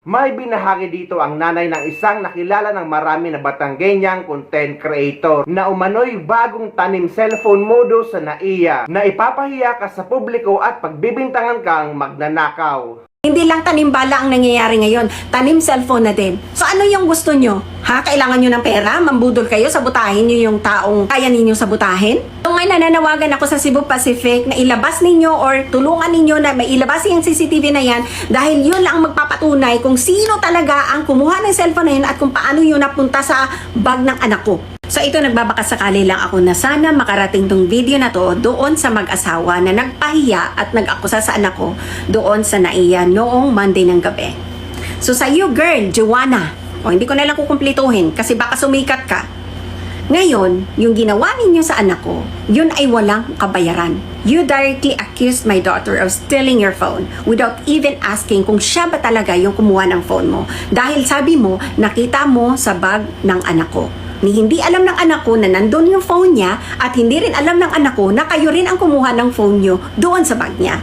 May binahagi dito ang nanay ng isang nakilala ng marami na Batanggenyang content creator na umano'y bagong tanim cellphone modus sa NAIA na ipapahiya ka sa publiko at pagbibintangan kang magnanakaw. Hindi lang tanimbala ang nangyayari ngayon, tanim cellphone na din. So ano yung gusto nyo? Ha? Kailangan nyo ng pera? Mambudol kayo? Sabutahin nyo yung taong kaya ninyo sabutahin? So ngayon nananawagan ako sa Cebu Pacific na ilabas ninyo or tulungan ninyo na may ilabas yung CCTV na yan dahil yun lang ang magpapatunay kung sino talaga ang kumuha ng cellphone na yun at kung paano yun napunta sa bag ng anak ko. So ito nagbabakasakali lang ako na sana makarating tong video na to doon sa mag-asawa na nagpahiya at nag-akusa sa anak ko doon sa NAIA noong Monday ng gabi. So sa you girl, Joanna, hindi ko na lang kukumplituhin kasi baka sumikat ka. Ngayon, yung ginawa ninyo sa anak ko, yun ay walang kabayaran. You directly accused my daughter of stealing your phone without even asking kung siya ba talaga yung kumuha ng phone mo. Dahil sabi mo, nakita mo sa bag ng anak ko. Ni hindi alam ng anak ko na nandun yung phone niya at hindi rin alam ng anak ko na kayo rin ang kumuha ng phone nyo doon sa bag niya.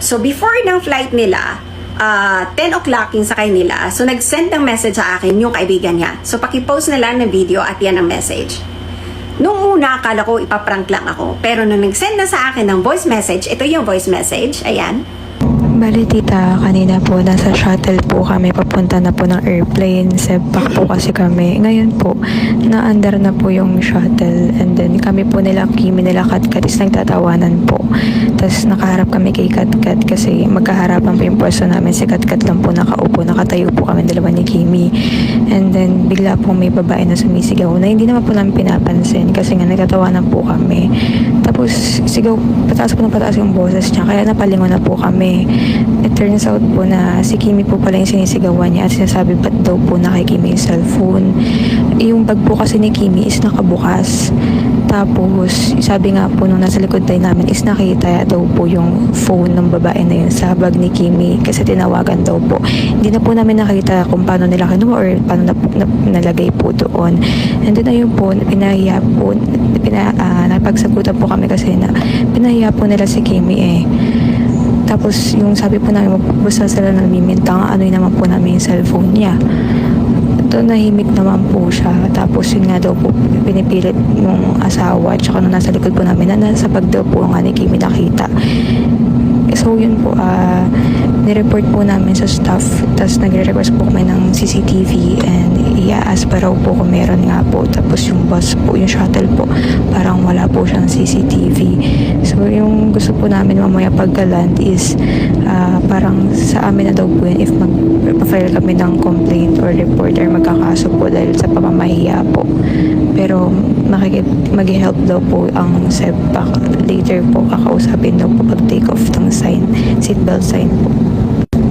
So before ng flight nila, 10 o'clock yung sakay nila, so nag-send ng message sa akin yung kaibigan niya. So pakipost na lang ng video at yan ang message. Nung una, akala ko ipaprank lang ako. Pero nung nag-send na sa akin ng voice message, ito yung voice message, ayan. Bale tita, kanina po nasa shuttle po kami papunta na po ng airplane. Sebak po kasi kami. Ngayon po, na-under na po yung shuttle. And then kami po nila, Kimi nila Katkat is nagtatawanan po. Tapos nakaharap kami kay Katkat kasi magkaharapan po yung pwesto namin. Si Katkat lang po nakaupo, nakatayo po kami dalawa ni Kimi. And then bigla po may babae na sumisigaw na hindi naman po namin pinapansin kasi nga nagtatawanan po kami. Tapos sigaw, pataas yung boses niya kaya napalingon na po kami. It turns out po na si Kimi po pala yung sinisigawan niya at sinasabi ba't daw po na kay Kimi yung cellphone. Yung bag po kasi ni Kimi is nakabukas. Tapos sabi nga po nung nasa likod tayo namin is nakita daw po yung phone ng babae na yun sa bag ni Kimi kasi tinawagan daw po. Hindi na po namin nakita kung paano nila kinuha or paano nalagay po doon. And then ayun po, pinahiya po, napagsagutan po kami kasi na pinahiya po nila si Kimi eh. Tapos yung sabi po namin, basta sila namimintang, ano yun naman po namin yung cellphone niya. Ito nahimik naman po siya. Tapos yun nga daw po, pinipilit yung asawa, tsaka nung nasa likod po namin, na nasa bag daw po nga ni Kimi nakita. So yun po, nireport po namin sa staff, tapos nagre-request po kami ng CCTV and i-ask pa raw po kung meron nga po. Tapos yung bus po, yung shuttle po, parang wala po siyang CCTV. So yung gusto po namin mamaya pagka-land is parang sa amin na daw po yun if mag-file kami ng complaint or report or magkakaso po dahil sa pamamahiya po. Pero mag-help daw po ang SEPAC. Later po, kakausapin daw po pag-take off ng sign, seatbelt sign po.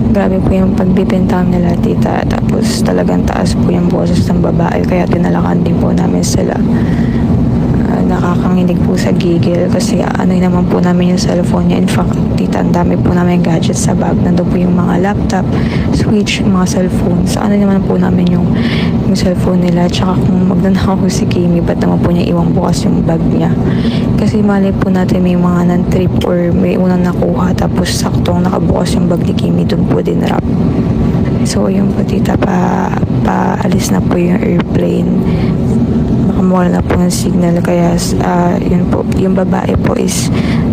Grabe po yung pagbibintang nila tita. Tapos talagang taas po yung boses ng babae. Kaya tinalakan din po namin sila. Nakakanginig po sa gigil kasi ano naman po namin yung cellphone niya. In fact, tita, ang dami po namin gadgets sa bag. Nandun po yung mga laptop, switch, mga cellphone. So ano naman po namin yung cellphone nila. Tsaka kung magnanakaw si Kimi, ba't naman po niya iwang bukas yung bag niya. Kasi mali po natin may mga non-trip or may unang nakuha tapos saktong nakabukas yung bag ni Kimi, dun po din wrap. So yung po tita, paalis na po yung airplane. Mawala na po ng signal kaya yun po, yung babae po is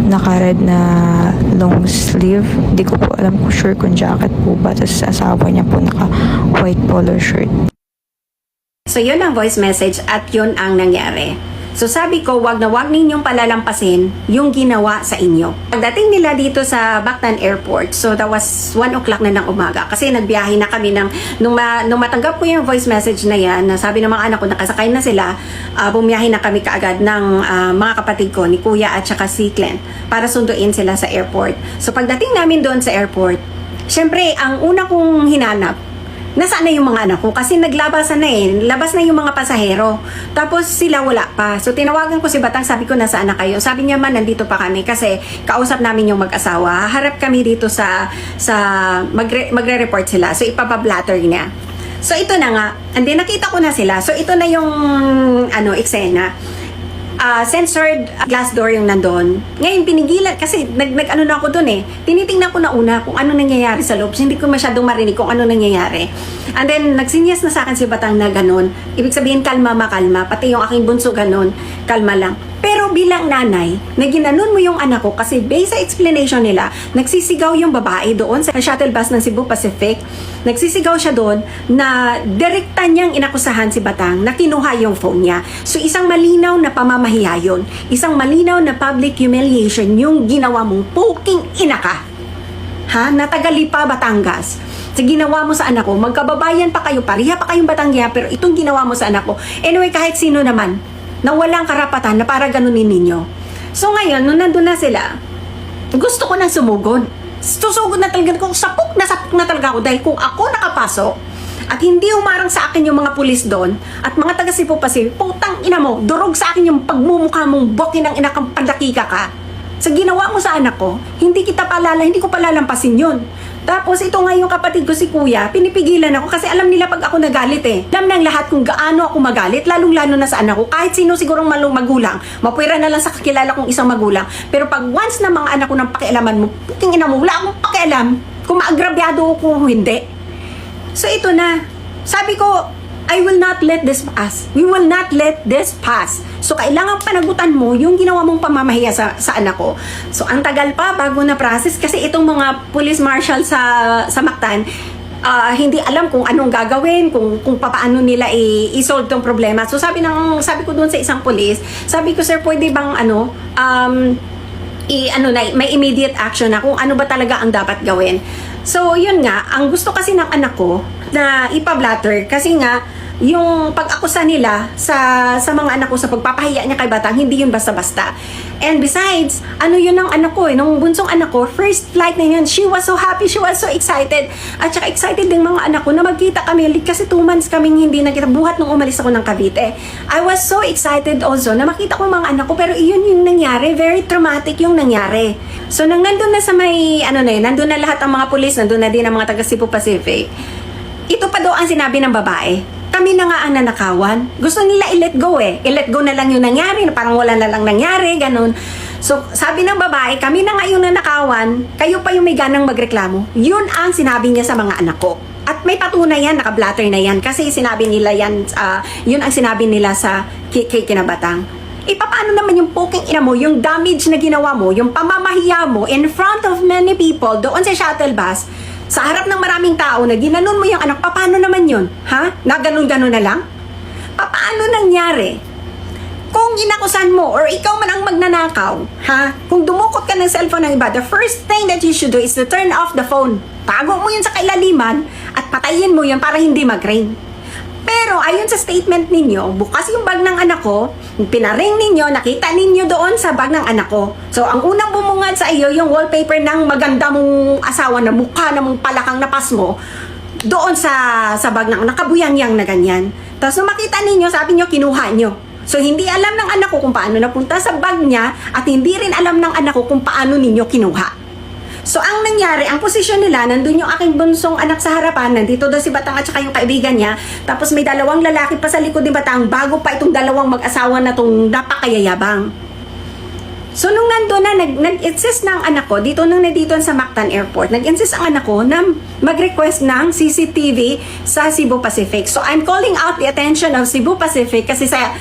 naka-red na long sleeve, hindi ko po alam kung sure kung jacket po ba, tapos asawa niya po naka-white polo shirt. So yun ang voice message at yun ang nangyari. So sabi ko, wag na wag ninyong palalampasin yung ginawa sa inyo. Pagdating nila dito sa Bactan Airport, so that was 1 o'clock na ng umaga. Kasi nagbiyahe na kami nung matanggap ko yung voice message na yan, na sabi ng mga anak ko, nakasakay na sila, bumiyahe na kami kaagad ng mga kapatid ko, ni Kuya at saka si Clint, para sunduin sila sa airport. So pagdating namin doon sa airport, syempre, ang una kong hinanap, nasaan na yung mga anak ko? Kasi naglabasan na labas na yung mga pasahero. Tapos sila wala pa. So tinawagan ko si Batang, sabi ko, nasaan na kayo? Sabi niya man, nandito pa kami kasi kausap namin yung mag-asawa. Harap kami dito magre-report sila. So ipapablatter niya. So ito na nga, and then nakita ko na sila. So ito na yung eksena. censored glass door yung nandun. Ngayon, pinigilan, kasi nag-ano na ako dun eh. Tinitingnan ko na una kung ano nangyayari sa loob. So, hindi ko masyadong marinig kung ano nangyayari. And then, nagsinyas na sa akin si Batang na ganun. Ibig sabihin, kalma, pati yung aking bunso ganun, kalma lang. Pero bilang nanay, na ginanon mo yung anak ko kasi based sa explanation nila, nagsisigaw yung babae doon sa shuttle bus ng Cebu Pacific. Nagsisigaw siya doon na direkta niyang inakusahan si Batang na kinuha yung phone niya. So isang malinaw na pamamahiya yun. Isang malinaw na public humiliation yung ginawa mong poking ina ka. Ha? Natagalipa, Batangas. Sa ginawa mo sa anak ko, magkababayan pa kayo, pareha pa kayong Batangya, pero itong ginawa mo sa anak ko, anyway, kahit sino naman, na walang karapatan na para ganunin ninyo. So ngayon, nung nandun na sila, gusto ko nang sumugod. Susugod na talaga ko, sapok na talaga ako dahil kung ako nakapasok at hindi umarang sa akin yung mga pulis doon at mga taga Cebu Pacific, putang ina mo, durog sa akin yung pagmumukha mong bokin ng ina kang padakika ka. Sa ginawa mo sa anak ko, hindi ko palalampasin yun. Tapos ito nga yung kapatid ko si kuya, pinipigilan ako kasi alam nila pag ako nagalit eh. Alam ng lahat kung gaano ako magalit, lalong-lalo na sa anak ko. Kahit sino sigurong malong magulang, mapwera na lang sa kakilala kong isang magulang. Pero pag once na mga anak ko ng pakialaman mo, puting ina mo, wala akong pakialam kung maagrabyado ko o hindi. So ito na, sabi ko, I will not let this pass. We will not let this pass. So, kailangan panagutan mo yung ginawa mong pamamahiya sa anak ko. So, ang tagal pa bago na process kasi itong mga police marshal sa Mactan, hindi alam kung anong gagawin, kung paano nila i-solve tong problema. So, sabi ko doon sa isang police, sabi ko, sir, pwede bang may immediate action na kung ano ba talaga ang dapat gawin. So, yun nga, ang gusto kasi ng anak ko na ipablatter kasi nga, yung pag-akusa nila sa mga anak ko sa pagpapahiya niya kay Batang, hindi yun basta-basta. And besides, ano yun ang anak ko nung bunsong anak ko, first flight na yun, she was so happy, she was so excited. At saka excited din mga anak ko na magkita kami, kasi 2 months kaming hindi nakita, buhat nung umalis ako ng Cavite. I was so excited also na makita ko mga anak ko, pero iyon yung nangyari, very traumatic yung nangyari. So nang nandun na sa may, nandun na lahat ang mga pulis, nandun na din ang mga taga Cebu Pacific, ito pa daw ang sinabi ng babae. Kami na nga ang nanakawan. Gusto nila i-let go eh. I-let go na lang yung nangyari, na parang wala na lang nangyari, ganun. So, sabi ng babae, kami na nga yung nanakawan, kayo pa yung may ganang magreklamo. Yun ang sinabi niya sa mga anak ko. At may patunay yan, naka-blatter na yan. Kasi sinabi nila yan, yun ang sinabi nila sa kay Kinabatang. Paano naman yung poking ina mo, yung damage na ginawa mo, yung pamamahiya mo in front of many people doon sa shuttle bus, sa harap ng maraming tao na ginanon mo yung anak, paano naman yun? Ha? Naganon-ganon na lang? Paano nangyari? Kung inakusan mo or ikaw man ang magnanakaw, ha? Kung dumukot ka ng cellphone ng iba, the first thing that you should do is to turn off the phone. Tago mo yun sa kailaliman at patayin mo yun para hindi mag-ring. Pero ayon sa statement ninyo, bukas yung bag ng anak ko, pinaring ninyo, nakita ninyo doon sa bag ng anak ko. So, ang unang bumungad sa iyo, yung wallpaper ng maganda mong asawa na mukha na mong palakang napas mo, doon sa bag ng nakabuyang-yang na ganyan. Tapos nung makita ninyo, sabi nyo, kinuha nyo. So, hindi alam ng anak ko kung paano napunta sa bag niya at hindi rin alam ng anak ko kung paano ninyo kinuha. So, ang nangyari, ang posisyon nila, nandun yung aking bunsong anak sa harapan, nandito daw si Batang at saka yung kaibigan niya, tapos may 2 lalaki pa sa likod ni Batang, bago pa itong 2 mag-asawa na itong napakayayabang. So, nung nandun na, nag-insist na ang anak ko, dito sa Mactan Airport, nag-insist ang anak ko na mag-request ng CCTV sa Cebu Pacific. So, I'm calling out the attention of Cebu Pacific kasi sa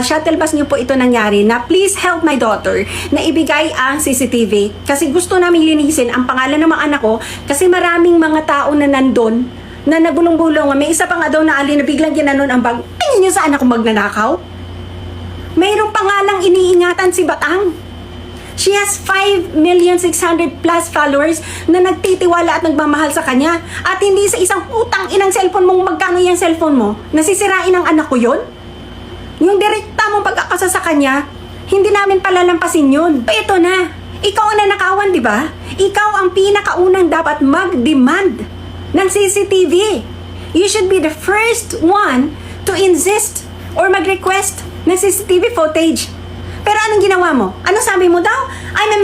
shuttle bus niyo po ito nangyari na please help my daughter na ibigay ang CCTV kasi gusto namin linisin ang pangalan ng mga anak ko kasi maraming mga tao na nandun na nagulong-gulong. May isa pa nga daw na ali na biglang ginanon ang bag. Tingin niyo sa anak ko magnanakaw? Mayroong pangalang iniingatan si Batang. She has 5,600,000+ followers na nagtitiwala at nagmamahal sa kanya. At hindi sa isang utang inang cellphone mong magkano yung cellphone mo, nasisirain ang anak ko yun? Yung direkta mong pag-akasa sa kanya, hindi namin palalampasin yun. Ito na, ikaw ang nanakawan, di ba? Ikaw ang pinakaunang dapat mag-demand ng CCTV. You should be the first one to insist or mag-request ng CCTV footage. Pero anong ginawa mo? Ano sabi mo daw? I'm a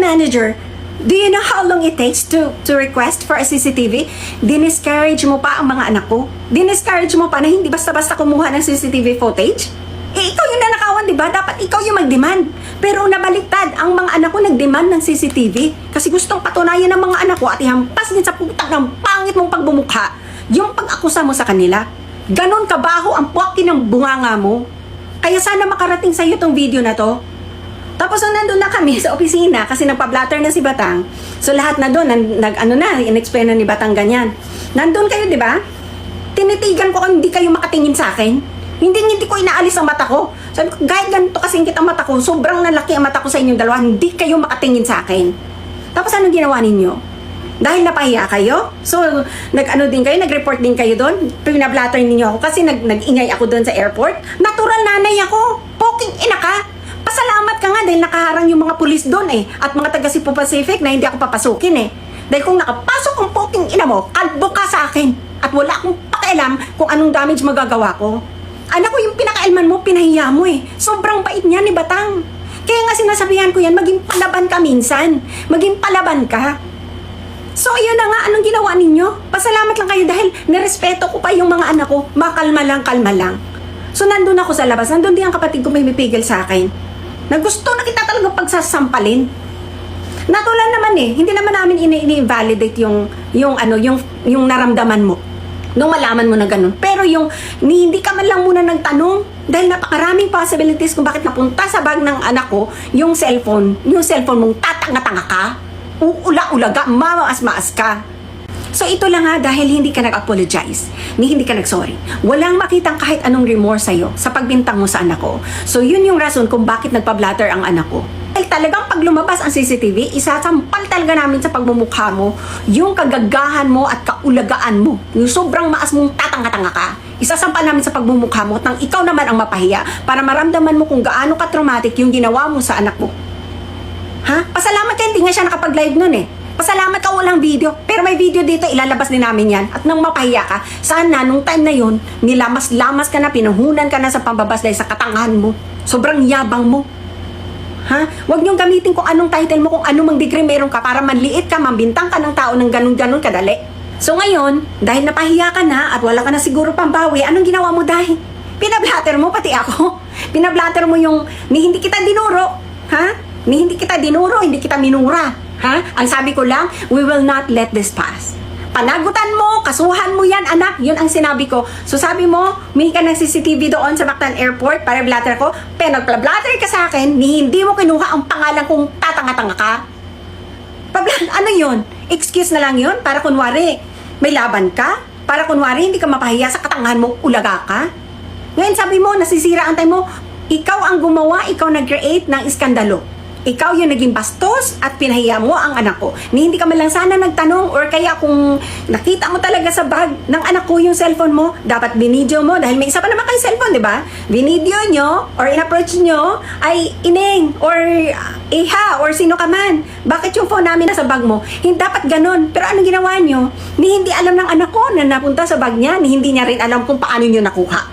manager. Do you know how long it takes to request for a CCTV? Diniscourage mo pa ang mga anak ko? Diniscourage mo pa na hindi basta-basta kumuha ng CCTV footage? Eh, ikaw yung nanakawan, di ba? Dapat ikaw yung mag-demand. Pero nabaliktad, ang mga anak ko nag-demand ng CCTV kasi gustong patunayan ng mga anak ko at ihampas din sa putang ng pangit mong pagbumukha yung pag-akusa mo sa kanila. Ganon kabaho ang puwaki ng bunganga mo. Kaya sana makarating sa'yo tong video na to. Tapos nandun na kami sa opisina kasi nagpa-blatter na si Batang. So lahat na doon, in-explain na ni Batang ganyan. Nandun kayo, di ba? Tinitigan ko kung hindi kayo makatingin sa akin. Hindi ko inaalis ang mata ko. Sabi ko, kahit ganito kasingkit ang mata ko, sobrang nalaki ang mata ko sa inyong dalawa, hindi kayo makatingin sa akin. Tapos anong ginawa ninyo? Dahil napahiya kayo? So, nag-report din kayo doon? Pinablatter ninyo ako kasi nag-ingay ako doon sa airport? Natural nanay ako. Poking ina ka. Pasalamat ka nga dahil nakaharang yung mga pulis doon eh. At mga taga Cebu Pacific na hindi ako papasukin eh. Dahil kung nakapasok ang poking ina mo, kalbo ka sa akin. At wala akong pakialam kung anong damage magagawa ko. Anak ko, yung pinakailman mo, pinahiya mo eh. Sobrang bait niya ni Batang. Kaya nga sinasabihan ko yan, maging palaban ka minsan. Maging palaban ka. So, ayun na nga, anong ginawa ninyo? Pasalamat lang kayo dahil nirespeto ko pa yung mga anak ko. Makalma lang, kalma lang. So, nandun ako sa labas. Nandun din ang kapatid ko may mipigil sa akin. Na gusto na kita talaga pagsasampalin. Natulan naman eh. Hindi naman namin ini-invalidate yung naramdaman mo. Nung malaman mo na ganun. Pero hindi ka man lang muna nagtanong dahil napakaraming possibilities kung bakit napunta sa bag ng anak ko yung cellphone mong tatanga-tanga ka, uula-ulaga, mamaas-maas ka. So ito lang ha, dahil hindi ka nag-apologize, hindi ka nag-sorry. Walang makitang kahit anong remorse sa'yo sa pagbintang mo sa anak ko. So yun yung rason kung bakit nagpa-blatter ang anak ko. Dahil talagang pag lumabas ang CCTV, isasampal talaga namin sa pagmumukha mo yung kagagahan mo at kaulagaan mo. Yung sobrang maas mong tatanga-tanga ka. Isasampal namin sa pagmumukha mo at nang ikaw naman ang mapahiya para maramdaman mo kung gaano ka-traumatic yung ginawa mo sa anak mo. Ha? Pasalamat ka, hindi nga siya nakapag-live nun eh. Pasalamat ka walang video. Pero may video dito, ilalabas din namin yan. At nang mapahiya ka, sana nung time na yun, nilamas-lamas ka na, pinuhunan ka na sa pambabas dahil sa katangahan mo. Sobrang yabang mo. Ha? Huwag niyong gamitin kung anong title mo, kung anong mang degree meron ka para manliit ka, mambintang ka ng tao ng ganun-ganun kadali. So ngayon, dahil napahiya ka na at wala ka na siguro pambawi, anong ginawa mo dahil? Pinablatter mo pati ako. Pinablatter mo yung hindi kita dinuro. Ha? Hindi kita dinuro, hindi kita minura. Ha? Ang sabi ko lang, we will not let this pass. Panagutan mo, kasuhan mo yan, anak. Yun ang sinabi ko. So sabi mo, may ka ng CCTV doon sa Mactan Airport para blatter ko. Pero nagpla-blatter ka sa akin, hindi mo kinuha ang pangalan kong tatanga-tanga ka. Ano yun? Excuse na lang yun? Para kunwari, may laban ka? Para kunwari, hindi ka mapahiya sa katangahan mo, ulaga ka? Ngayon sabi mo, nasisira ang time mo, ikaw ang gumawa, ikaw nag-create ng iskandalo. Ikaw yung naging bastos at pinahiya mo ang anak ko. Hindi ka man lang sana nagtanong or kaya kung nakita mo talaga sa bag ng anak ko yung cellphone mo, dapat binidyo mo dahil may isa pa naman kayong cellphone, di ba? Binidyo nyo or in-approach nyo ay Ineng or Iha or sino ka man. Bakit yung phone namin nasa bag mo? Hindi dapat ganun. Pero anong ginawa nyo? Hindi alam ng anak ko na napunta sa bag niya. Hindi niya rin alam kung paano nyo nakuha.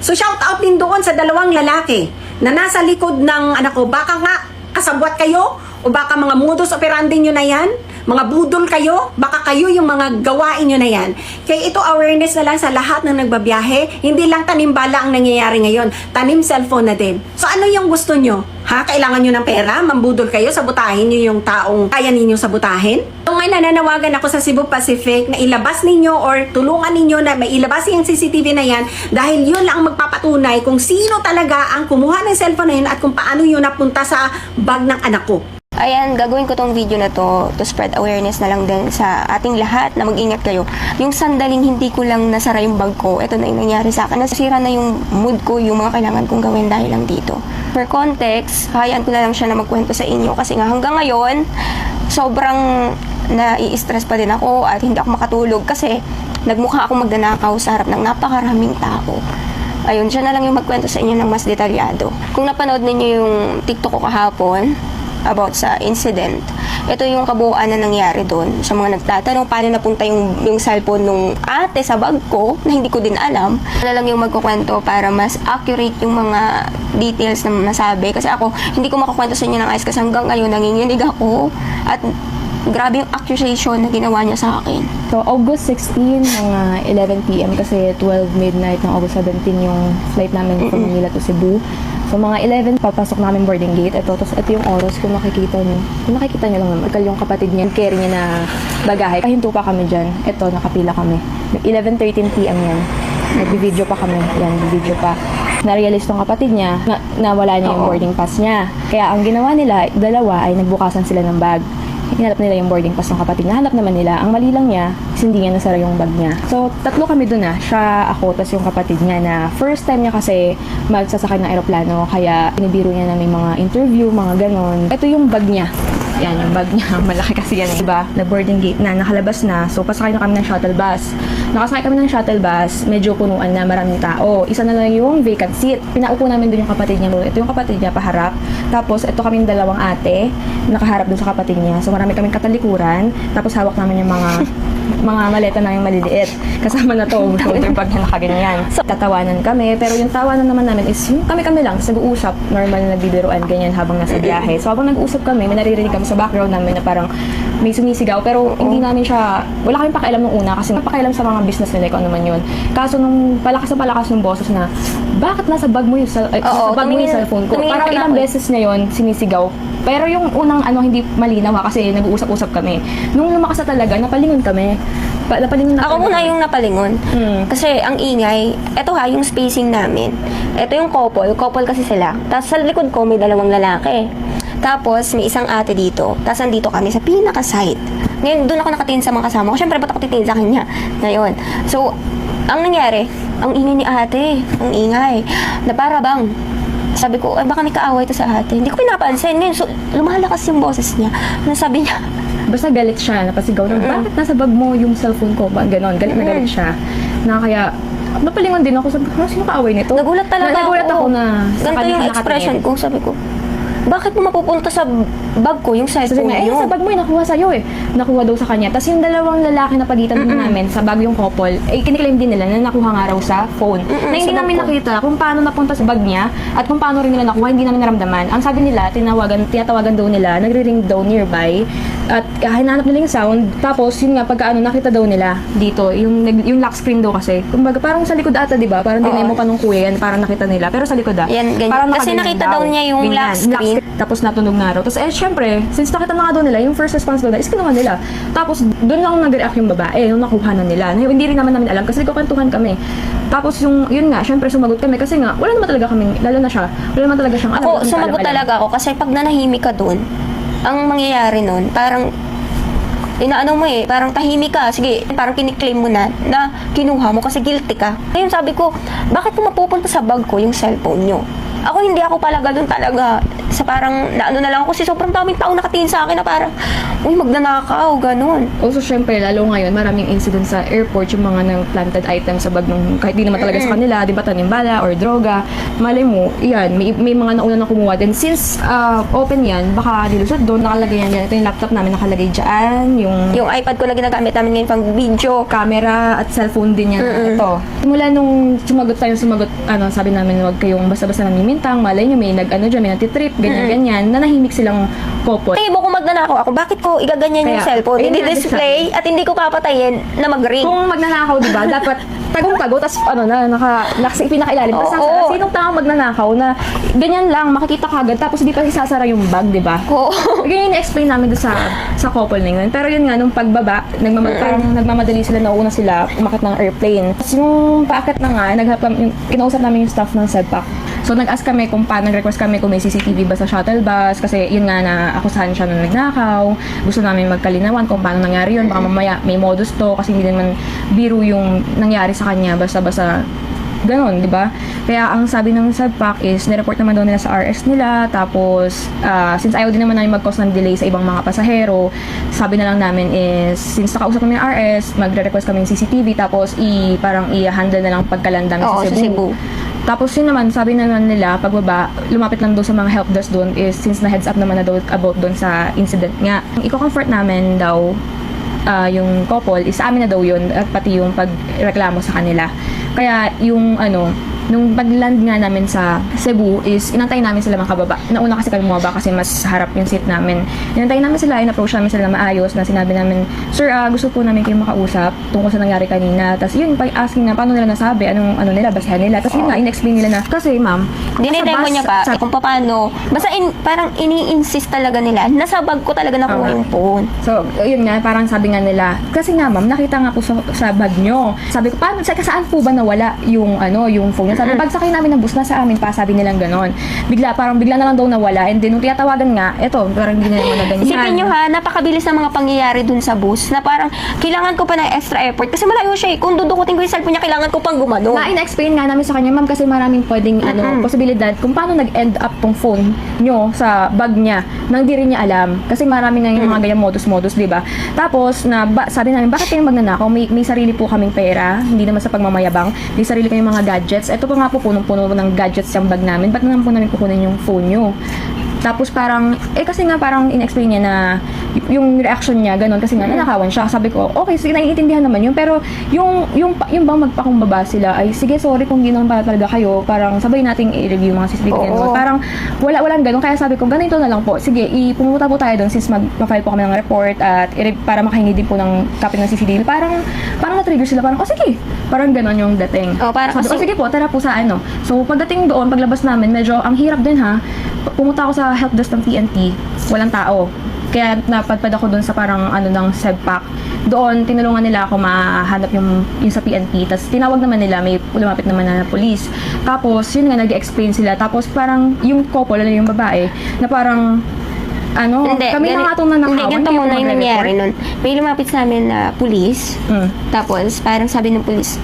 So shout out din doon sa dalawang lalaki na nasa likod ng anak ko. Baka nga kasabwat kayo o baka mga modus operandi nyo na yan, mga budol kayo, baka kayo yung mga gawain nyo na yan. Kaya ito awareness na lang sa lahat ng nagbabiyahe, hindi lang tanimbala ang nangyayari ngayon, tanim cellphone na din. So ano yung gusto nyo? Ha? Kailangan nyo ng pera? Mambudol kayo? Sabutahin nyo yung taong kaya ninyo sabutahin? So ngayon nananawagan ako sa Cebu Pacific na ilabas ninyo or tulungan ninyo na may ilabas yung CCTV na yan dahil yun lang ang magpapatunay kung sino talaga ang kumuha ng cellphone na yun at kung paano yun napunta sa bag ng anak ko. Ayan, gagawin ko tong video na to spread awareness na lang din sa ating lahat na mag-ingat kayo. Yung sandaling hindi ko lang nasara yung bag ko, ito na yung nangyari sa akin. Nasira na yung mood ko, yung mga kailangan kong gawin dahil lang dito. For context, hayaan ko na lang siya na magkwento sa inyo kasi nga hanggang ngayon, sobrang nai-stress pa din ako at hindi ako makatulog kasi nagmukha ako magnanakaw sa harap ng napakaraming tao. Ayun, siya na lang yung magkwento sa inyo ng mas detalyado. Kung napanood ninyo yung TikTok ko kahapon, about sa incident. Ito yung kabuuan na nangyari doon. Sa mga nagtatanong paano napunta yung cellphone nung ate sa bag ko na hindi ko din alam. Wala lang yung magkukwento para mas accurate yung mga details na masabi. Kasi ako, hindi ko makakwento sa inyo ng ayos kasi hanggang ngayon nanginginig ako at Grabe yung accusation na ginawa niya sa akin. So, August 16, mga 11 p.m. kasi 12 midnight ng August 17 yung flight namin from Manila to Cebu. So, mga 11, papasok namin boarding gate. Tapos ito yung oras kung makikita nyo. Kung nakikita nyo lang naman, yung kapatid niya, yung carry niya na bagahe. Kahinto pa kami dyan. Ito, nakapila kami. 11:13 p.m. yan. Nag-video pa kami. Yan, nag-video pa. Na-realize tong kapatid niya na nawala niya yung boarding pass niya. Kaya ang ginawa nila, dalawa ay nagbukasan sila ng bag. Hinalap nila yung boarding pass ng kapatid niya. Hanap naman nila. Ang mali lang niya, is hindi niya nasara yung bag niya. So, tatlo kami dun siya, ako, tas yung kapatid niya na first time niya kasi magsasakay ng aeroplano. Kaya pinibiro niya na may mga interview, mga ganon. Ito yung bag niya. Yan, yung bag niya. Malaki kasi yan. Diba? Na boarding gate na, nakalabas na. So, pasakay na kami ng shuttle bus. Nakasakay kami ng shuttle bus, medyo punuan na, maraming tao. Isa na lang yung vacant seat. Pinaupo namin doon yung kapatid niya. Ito yung kapatid niya, paharap. Tapos, ito kaming dalawang ate, nakaharap doon sa kapatid niya. So, marami kaming katalikuran. Tapos, hawak namin yung mga maleta na yung maliliit. Kasama na to, shoulder bag na nakaganyan. So, tatawanan kami. Pero yung tawanan naman namin is yung kami-kami lang, nag-uusap, normal na nagbibiruan, ganyan habang nasa biyahe. So, habang nag-uusap kami, may naririnig kami sa background namin na parang may sumisigaw. Pero hindi namin siya, wala kaming pakialam nung una kasi pakialam sa mga business nila, kung ano man yun. Kaso nung palakas ng boses na, bakit nasa bag mo yung, nasa bag mo yung cellphone ko? Parang ilang beses niya yun, sinisigaw. Pero yung unang hindi malinaw kasi nag-uusap-usap kami. Nung lumakas na talaga, napalingon kami. Napalingon na Ako muna yung napalingon. Kasi ang ingay, eto yung spacing namin. Ito yung couple kasi sila. Tapos sa likod ko may dalawang lalaki. Tapos may isang ate dito. Tapos andito kami sa pinaka-side. Ngayon, doon ako nakatingin sa mga kasama ko. Siyempre, ba't ako titingin sa kanya? Ngayon. So, ang nangyari, ang ingay ni ate. Ang ingay. Na para bang, sabi ko, ay baka may kaaway to sa ate. Hindi ko pinapansin. Ngayon, so, lumalakas yung boses niya. Ano sabi niya? Basta galit siya, napasigaw na, bakit nasa bag mo yung cellphone ko? Ganon, galit na galit siya. Na kaya, napalingon din ako, sabi ko, sino kaaway nito? Nagulat talaga Nagulat ako na sa ganito kanya yung expression ko, sabi ko, bakit mo mapupunta sa bag ko yung Sabi cellphone niya, sa bag mo nakuha sa'yo Nakuha daw sa kanya. Tapos yung dalawang lalaki na pagitan namin sa bag yung couple, kiniklaim din nila na nakuha nga raw sa phone. Na hindi namin nakita kung paano napunta sa bag niya at kung paano rin nila nakuha, hindi namin naramdaman. Ang sabi nila, tinatawagan daw nila, nagre-ring daw nearby at hinanap nila yung sound. Tapos yun nga, pagka nakita daw nila dito, yung lock screen daw kasi. Kumbaga parang sa likod ata, di ba? Parang dinay mo pa nung kuya yan, parang nakita nila. Pero sa likod Yan, ganyan. Parang Kasi nakaganyan nakita daw niya yung lock screen. Tapos natunog na raw. Tapos syempre, since nakita na nga daw nila, yung first response daw na is kinuha nila. Tapos doon lang nag-react yung babae, nung nakuha na nila. Hindi rin naman namin alam kasi nagkukwentuhan kami. Tapos yun nga, syempre sumagot kami kasi nga, wala naman talaga kaming, lalo na siya, wala naman talaga siyang alam. Ako, sumagot talaga ako kasi pag nanahimik ka doon, ang mangyayari nun, parang inaano mo parang tahimik ka. Sige, parang kiniklaim mo na kinuha mo kasi guilty ka. Ngayon sabi ko, bakit mo mapupunta sa bag ko yung cellphone nyo? Ako hindi ako palaga doon talaga. Sa parang, naano na lang ako kasi sobrang daming tao nakatingin sa akin na parang, uy, magnanakaw, ganun. Also, syempre, lalo ngayon, maraming incident sa airport, yung mga nang planted items sa bag ng, kahit di naman talaga sa kanila, di ba, tanimbala or droga. Malay mo, yan, may mga nauna na kumuha. Then, since open yan, baka nilusot doon, nakalagay yan dyan. Ito yung laptop namin nakalagay dyan, Yung iPad ko na ginagamit namin ngayon pang video. camera at cellphone din yan. Ito. Simula nung sumagot, sabi namin, wag kayong basta-basta namimintang, malay nyo, may dyan, may natitrip, ganyan-ganyan, nanahimik silang couple. Tingin mo kung magnanakaw ako, bakit ko igaganyan yung Kaya, cellphone? ayun Hindi nga, display at hindi ko papatayin na mag-ring. Kung magnanakaw, di ba, dapat tagong-tago, tapos pinakailalim. Tapos Oo. sinong tao magnanakaw na ganyan lang, makikita ka agad, tapos hindi pa isasara yung bag, di ba? Oo. Ganyan yung explain namin doon sa couple na yun. Pero yun nga, nung pagbaba, parang nagmamadali sila, nauna sila, umakit ng airplane. Tapos yung paakit na nga, kinausap namin yung staff ng SEDPAC. So, nag-ask kami kung paano, nag-request kami kung may CCTV ba sa shuttle bus, kasi yun nga na akusahan siya na nagnakaw. Gusto namin magkalinawan kung paano nangyari yun. Baka mamaya may modus to, kasi hindi naman biro yung nangyari sa kanya, basta-basta ganon, di ba? Kaya ang sabi ng SEDPAC is, nireport naman daw nila sa RS nila, tapos, since ayaw din naman namin mag-cause ng delay sa ibang mga pasahero, sabi na lang namin is, since nakausap kami ng RS, magre-request kami ng CCTV, tapos parang i-handle na lang pagkalandang sa Cebu. Tapos yun naman, sabi naman nila, pagbaba, lumapit lang doon sa mga help desk doon is since na-heads up naman na daw about doon sa incident nga. Iko-comfort namin daw yung couple, is sa amin na daw yun at pati yung pagreklamo sa kanila. Kaya yung Nung pag-land nga namin sa Cebu is inantay namin sila makababa. Nauna kasi kami bumaba kasi mas harap yung seat namin. Inantay namin sila, in-approach namin sila na maayos na sinabi namin, "Sir, gusto po namin kayong makausap tungkol sa nangyari kanina." Tapos yun, asking na paano nila nasabi, anong ano nila, basahan nila. Tapos yun nga, in-explain nila na, kasi ma'am, Dinedemo niya pa kung paano. Basta parang ini-insist talaga nila. Nasa bag ko talaga nakuha yung phone. So, yun nga, parang sabi nga nila, kasi nga ma'am, nakita nga po sa bag nyo. Sabi ko, paano, saan po ba nawala yung, yung phone niya? Sabi, pagsakay namin ng bus, nasa amin pa, sabi nilang ganon. Bigla na lang daw nawala. And then, nung tiyatawagan nga, eto, parang hindi na naman naganyan. Isipin nyo ha, napakabilis ng mga pangyayari dun sa bus na parang kailangan ko pa ng extra effort kasi malayo siya eh. Kung dudukutin ko yung cellphone niya, kailangan ko pang gumano. Na-explain nga namin sa kanya, ma'am, kasi maraming pwedeng posibilidad kung paano nag-end up tong phone nyo sa bag niya nang di rin niya alam. Kasi maraming nga yung mga ganyang modus-modus, di ba? Tapos, sabi namin, bakit kayong magnanakaw? May sarili po kaming pera, hindi naman sa pagmamayabang, may sarili kayong mga gadgets. Ito pa nga po, punong-puno ng gadgets yung bag namin. Ba't naman po namin kukunin yung phone nyo? Tapos parang, kasi nga parang in-explain niya na yung reaction niya, ganun, kasi nga nanakawan siya. Sabi ko, okay, sige, naiintindihan naman yun. Pero yung bang magpakumbaba sila, ay sige, sorry kung ginawa para talaga kayo, parang sabay nating i-review mga CCTV. Ganun. Parang walang ganun. Kaya sabi ko, ganito na lang po. Sige, pumunta po tayo doon since mag-file po kami ng report at para makahingi din po ng copy ng CCTV. Parang na-trigger sila, parang, sige, parang ganun yung dating. Sabi ko, sige po, tara po sa ano. So, pagdating doon, paglabas namin, medyo ang hirap din ha. Pumunta ako sa help desk ng PNP, walang tao. Kaya napadpad ako doon sa parang ng SEBPAC. Doon, tinulungan nila ako mahanap yung sa PNP. Tapos tinawag naman nila, may lumapit naman na police. Tapos, yun nga, nag-explain sila. Tapos parang yung couple, yung babae, na parang kami na nga itong nanakawan. Hindi, ganito muna yung nangyari nun. May lumapit sa amin na police. Tapos, parang sabi ng police,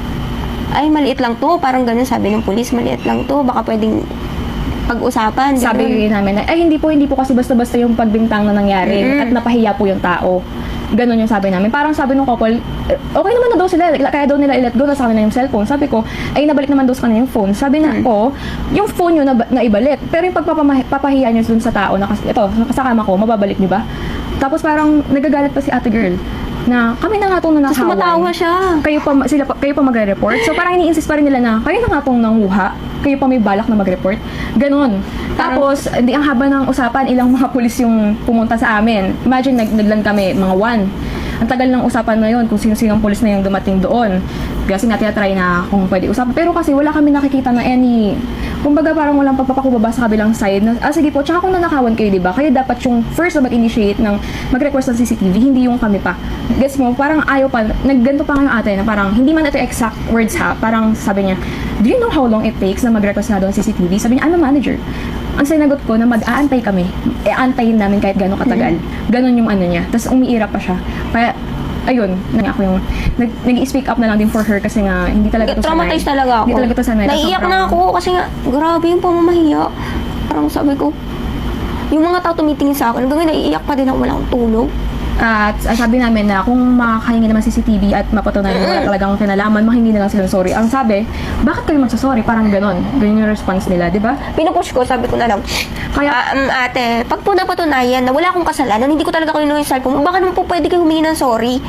ay, maliit lang to. Parang ganun sabi ng police, maliit lang to. Baka pwedeng pag-usapan. Sabi namin na, hindi po kasi basta-basta yung pagbintang na nangyari at napahiya po yung tao. Ganon yung sabi namin. Parang sabi ng couple, okay naman na daw sila, kaya daw nila i-let go na sa kanila yung cellphone. Sabi ko, ay nabalik naman daw sa kanila yung phone. Sabi na, yung phone nyo na ibalik. Pero yung pagpapahiya nyo dun sa tao na kasama ko, mababalik nyo ba? Tapos parang nagagalit pa si ate girl na kami na nga itong nanakawan. Tapos matawa siya. Kayo pa magre-report. So parang ini-insist pa rin nila na kayo na nga itong nanguha. Kayo pa may balak na mag-report. Ganon. Tapos, hindi ang haba ng usapan, ilang mga pulis yung pumunta sa amin. Imagine, naglan kami, mga 1. Ang tagal ng usapan na yun, kung sino-sinong pulis na yung dumating doon. Kasi nga, try na kung pwede usapan. Pero kasi wala kami nakikita na kumbaga parang walang pagpapakubaba sa kabilang side. Sige po, tsaka kung nanakawan kayo, diba? Kayo dapat yung first na mag-initiate ng mag-request ng CCTV, hindi yung kami pa. Guess mo, parang ayaw pa, nagganto pa ngayon ate na parang, hindi man ito exact words ha, parang sabi niya, do you know how long it takes na mag-request na doon CCTV? Sabi niya, I'm a manager. Ang sinagot ko na mag-aantay kami, aantayin namin kahit gano'ng katagal. Ganon yung niya. Tapos umiira pa siya. Kaya, ayun, ako yung nag-speak up na lang din for her kasi nga hindi talaga ito sanay. Traumatized talaga ako. Hindi talaga ito sanay. Naiiyak na ako kasi nga, grabe yung pamamahiya. Parang sabi ko, yung mga tao tumitingin sa akin, hanggang naiiyak pa din ako, wala akong tulog. At sabi namin na kung makakahingi naman CCTV at mapatunayan wala talagang kinalaman, mahingi na lang sila sorry. Ang sabi, bakit kayo magsasorry? Parang ganon. Ganon yung response nila, di ba? Pinupush ko, sabi ko na lang, kaya, ate, pag po napatunayan na wala akong kasalanan, hindi ko talaga kinuha yung cellphone, baka naman po pwede kayo humingi ng sorry.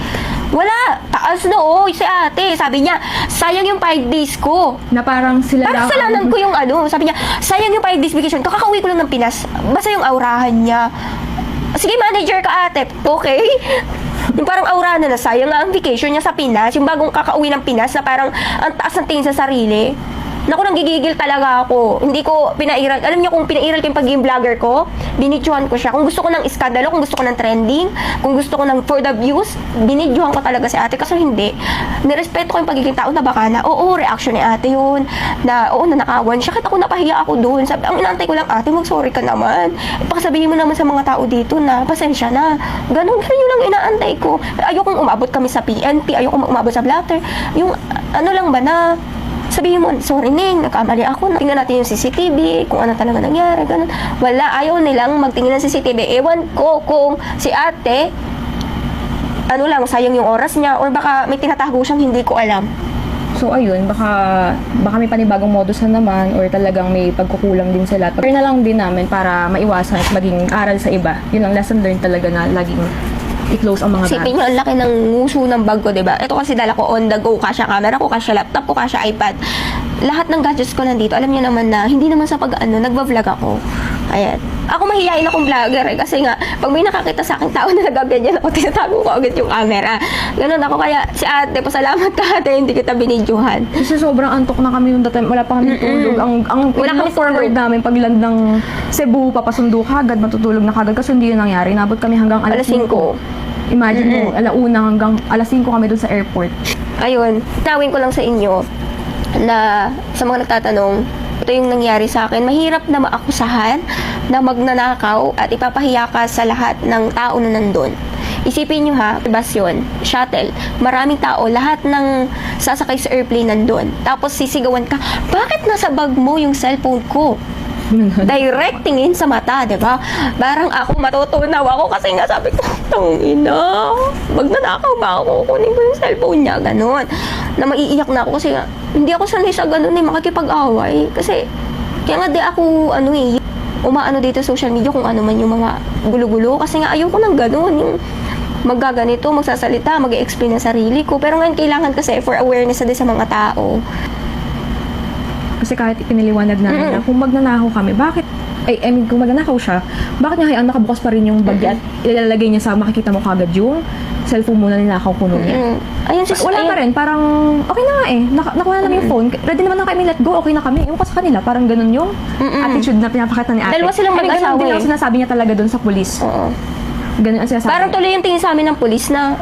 Wala! Taas na si ate. Sabi niya, sayang yung 5 days ko. Na parang sila parang kasalanan ko yung sabi niya, sayang yung 5 days vacation ko, kakauwi ko lang ng Pinas. Basta yung aurahan niya. Sige, manager ka ate. Okay? Yung parang aura na sayang nga ang vacation niya sa Pinas. Yung bagong kakauwi ng Pinas na parang ang taas ng tingin sa sarili. Naku, nang gigigil talaga ako. Hindi ko pinairal. Alam niyo kung pinairal ko yung pagiging vlogger ko, binidyohan ko siya. Kung gusto ko ng iskandalo, kung gusto ko ng trending, kung gusto ko ng for the views, binidyohan ko talaga si ate. Kasi hindi. Nirespeto ko yung pagiging tao na baka na, oo, reaction ni ate yun. Na, oo, nanakawan siya. Kahit ako napahiya ako doon. Sabi, ang inaantay ko lang, ate, mag-sorry ka naman. Ipakasabihin mo naman sa mga tao dito na, pasensya na. Ganun yun lang inaantay ko. Ayokong umabot kami sa PNP, ayokong umabot sa blatter. Yung, lang ba na, sabihin mo, sorry Ning, nagkamali ako. Tingnan natin yung CCTV, kung ano talaga nangyari, ganun. Wala, ayaw nilang magtingin ng CCTV. Ewan ko kung si ate, sayang yung oras niya, or baka may tinatago siyang hindi ko alam. So ayun, baka may panibagong modus na naman or talagang may pagkukulang din sila. Pero na lang din namin para maiwasan at maging aral sa iba. Yun ang lesson learned talaga na laging i-close ang mga Sipin nyo, ang laki ng nguso ng bag ko, diba? Ito kasi dala ko on the go, kasya camera ko, kasya laptop ko, kasya iPad. lahat ng gadgets ko nandito. Alam niyo naman na hindi naman sa nagba-vlog ako. Ayan. Ako mahihain akong vlogger kasi nga, pag may nakakita sa akin tao na nagaganyan ako, tinatago ko agad yung camera. Ganun ako. Kaya si ate, pasalamat ka ate, hindi kita binidyohan. Kasi sobrang antok na kami yung time. Wala pa kami tulog. Wala kami forward tulog. namin pag land ng Cebu, papasundo kagad, matutulog na kagad. Kasi hindi yun nangyari. Nabot kami hanggang Alas 5. Imagine mo, alauna hanggang alas 5 kami dun sa airport. Ayun, tawin ko lang sa inyo na sa mga nagtatanong, ito yung nangyari sa akin. Mahirap na maakusahan na magnanakaw at ipapahiya ka sa lahat ng tao na nandun. Isipin nyo ha, bus yun, shuttle, maraming tao, lahat ng sasakay sa airplane nandun. Tapos sisigawan ka, bakit nasa bag mo yung cellphone ko? Direct tingin sa mata, di ba? Parang ako matutunaw ako kasi nga sabi ko, tangina, magnanakaw ba ako? Kunin ko yung cellphone niya, ganun. Na maiiyak na ako kasi nga, hindi ako sanay sa ganun makikipag-away. Kasi, kaya nga di ako, umaano dito sa social media kung ano man yung mga gulo-gulo. Kasi nga ayoko ng ganun, yung maggaganito, magsasalita, mag-explain ng sarili ko. Pero ngayon kailangan kasi for awareness na din sa mga tao. Kasi kahit ipiniliwanag namin na kung magnanakaw kami, bakit, kung magnanakaw siya, bakit niya hayaan nakabukas pa rin yung bag at ilalagay niya sa makikita mo kagad yung cellphone mo na ninakaw kuno niya. Ayun, Wala pa rin, parang, okay na nga nakuha na namin yung phone, ready naman na kami, let go, okay na kami. Yung sa kanila, parang ganun yung attitude na pinapakita ni ate. Dalawa silang mag-asawa Ganun din ang sinasabi niya talaga dun sa pulis. Oo. Ganun ang sinasabi. Parang tuloy yung tingin sa amin ng pulis na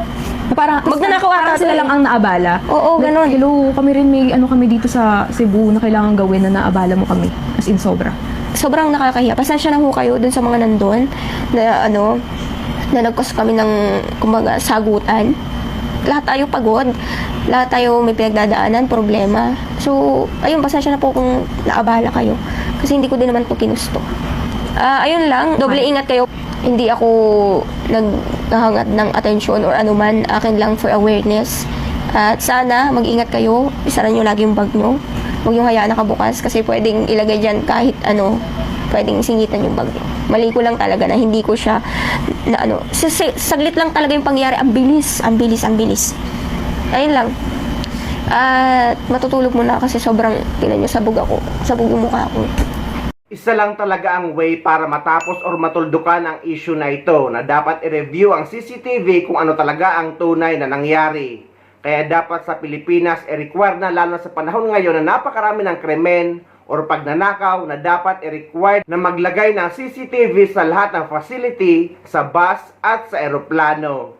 Parang magnanakaw ata parang sila to lang ang naabala. Oo, Like, ganun. hello, kami rin may kami dito sa Cebu na kailangan gawin na naabala mo kami. As in, sobra. sobrang nakakahiya. Pasensya na ho kayo dun sa mga nandun na na nagkos kami ng kumbaga sagutan. Lahat tayo pagod. Lahat tayo may pinagdadaanan, problema. So, ayun, pasensya na po kung naabala kayo. Kasi hindi ko din naman po kinusto. Ayun lang, doble ingat kayo. Hindi ako naghahangat ng atensyon or anuman. Akin lang for awareness. At sana, mag-ingat kayo. Isaran nyo lagi yung bag nyo. Huwag yung hayaan nakabukas kasi pwedeng ilagay dyan kahit pwedeng singitan yung bag nyo. Mali ko lang talaga na hindi ko siya saglit lang talaga yung pangyari. Ang bilis. Ayun lang. At matutulog muna kasi sobrang, tinan nyo, sabog yung mukha ko. Isa lang talaga ang way para matapos or matuldukan ang issue na ito na dapat i-review ang CCTV kung ano talaga ang tunay na nangyari. Kaya dapat sa Pilipinas i-require na lalo sa panahon ngayon na napakarami ng krimen or pagnanakaw na dapat i-require na maglagay ng CCTV sa lahat ng facility sa bus at sa eroplano.